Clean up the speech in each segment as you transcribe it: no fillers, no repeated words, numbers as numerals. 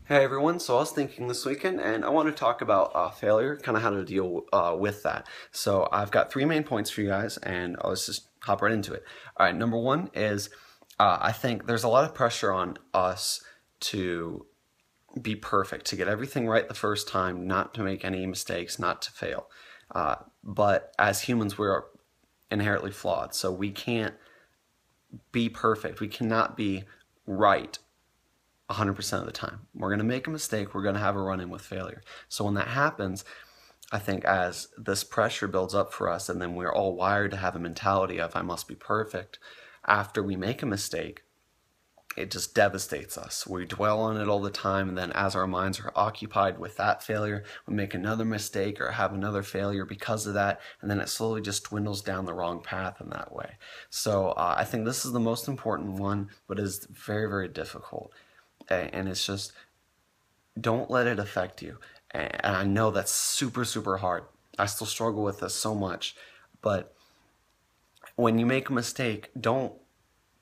Hey everyone, so I was thinking this weekend and I want to talk about failure, kind of how to deal with that. So I've got three main points for you guys and let's just hop right into it. All right, number one is I think there's a lot of pressure on us to be perfect, to get everything right the first time, not to make any mistakes, not to fail. But as humans, we're inherently flawed, so we can't be perfect. We cannot be right 100% of the time. We're going to make a mistake. We're going to have a run in with failure. So when that happens, I think as this pressure builds up for us, and then we're all wired to have a mentality of, I must be perfect, after we make a mistake, it just devastates us. We dwell on it all the time, and then as our minds are occupied with that failure, we make another mistake or have another failure because of that, and then it slowly just dwindles down the wrong path in that way. So I think this is the most important one, but is very, very difficult. And it's just, don't let it affect you. And I know that's super, super hard. I still struggle with this so much. But when you make a mistake, don't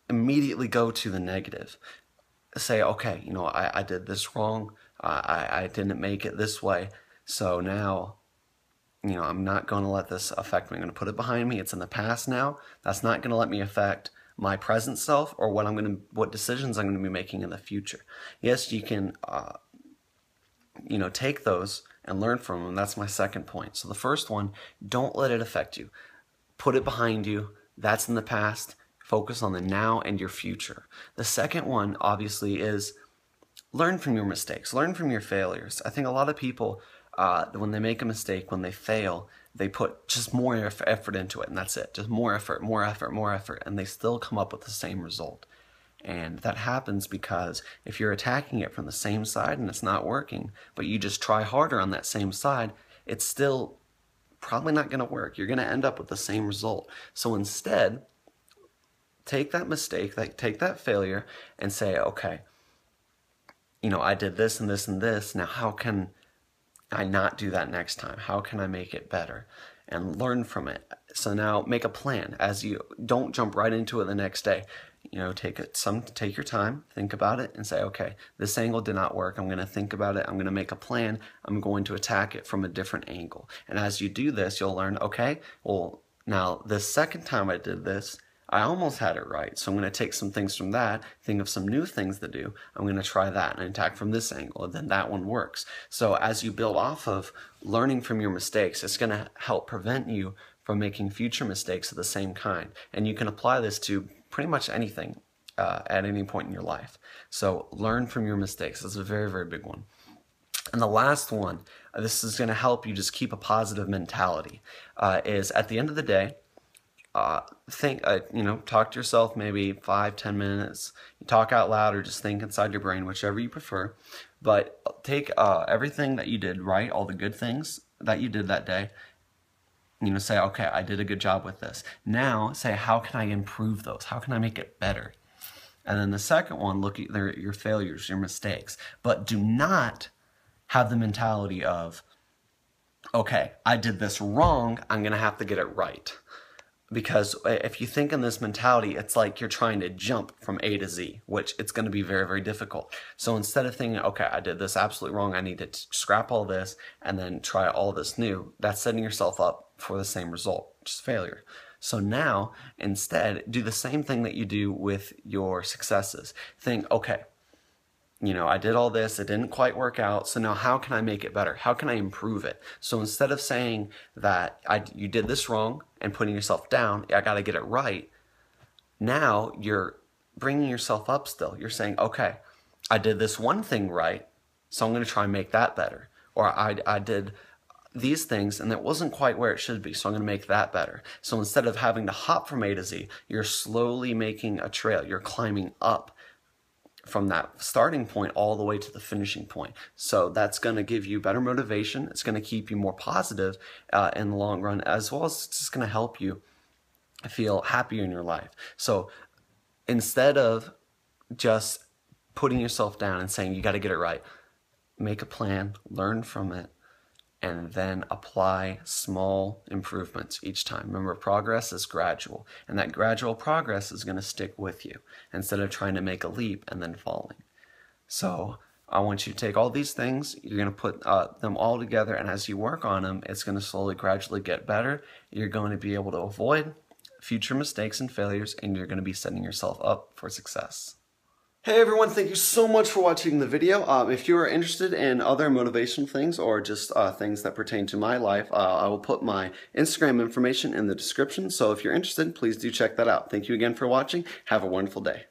immediately go to the negative. Say, okay, I did this wrong. I didn't make it this way. So now, I'm not going to let this affect me. I'm going to put it behind me. It's in the past now. That's not going to let me affect my present self or what decisions I'm going to be making in the future. Yes, you can, take those and learn from them. That's my second point. So the first one, don't let it affect you. Put it behind you. That's in the past. Focus on the now and your future. The second one, obviously, is learn from your mistakes. Learn from your failures. I think a lot of people, when they make a mistake, when they fail, they put just more effort into it, and that's it. Just more effort, more effort, more effort, and they still come up with the same result. And that happens because if you're attacking it from the same side and it's not working, but you just try harder on that same side, it's still probably not going to work. You're going to end up with the same result. So instead, take that mistake, take that failure, and say, okay, I did this and this and this. Now, how can I not do that next time? How can I make it better? And learn from it. So now make a plan. As you don't jump right into it the next day. Take your time, think about it, and say, okay, this angle did not work. I'm going to think about it. I'm going to make a plan. I'm going to attack it from a different angle. And as you do this, you'll learn, okay, well, now the second time I did this, I almost had it right. So I'm going to take some things from that, think of some new things to do. I'm going to try that and attack from this angle, and then that one works. So as you build off of learning from your mistakes, it's going to help prevent you from making future mistakes of the same kind. And you can apply this to pretty much anything at any point in your life. So learn from your mistakes. That's a very, very big one. And the last one, this is going to help you just keep a positive mentality, is at the end of the day, talk to yourself maybe 5-10 minutes. You talk out loud or just think inside your brain, whichever you prefer. But take everything that you did right, all the good things that you did that day. Say, okay, I did a good job with this. Now, say, how can I improve those? How can I make it better? And then the second one, look at your failures, your mistakes. But do not have the mentality of, okay, I did this wrong, I'm going to have to get it right. Because if you think in this mentality, it's like you're trying to jump from A to Z, which it's going to be very, very difficult. So instead of thinking, okay, I did this absolutely wrong, I need to scrap all this and then try all this new, that's setting yourself up for the same result, which is failure. So now, instead, do the same thing that you do with your successes. Think, okay, I did all this, it didn't quite work out, so now how can I make it better? How can I improve it? So instead of saying that you did this wrong and putting yourself down, I got to get it right, now you're bringing yourself up still. You're saying, okay, I did this one thing right, so I'm going to try and make that better. Or I did these things and it wasn't quite where it should be, so I'm going to make that better. So instead of having to hop from A to Z, you're slowly making a trail. You're climbing up from that starting point all the way to the finishing point. So that's going to give you better motivation. It's going to keep you more positive in the long run, as well as it's just going to help you feel happier in your life. So instead of just putting yourself down and saying you got to get it right, make a plan, learn from it, and then apply small improvements each time. Remember, progress is gradual, and that gradual progress is going to stick with you instead of trying to make a leap and then falling. So I want you to take all these things, you're going to put them all together, and as you work on them, it's going to slowly, gradually get better. You're going to be able to avoid future mistakes and failures, and you're going to be setting yourself up for success. Hey everyone, thank you so much for watching the video. If you are interested in other motivational things or just things that pertain to my life, I will put my Instagram information in the description. So if you're interested, please do check that out. Thank you again for watching. Have a wonderful day.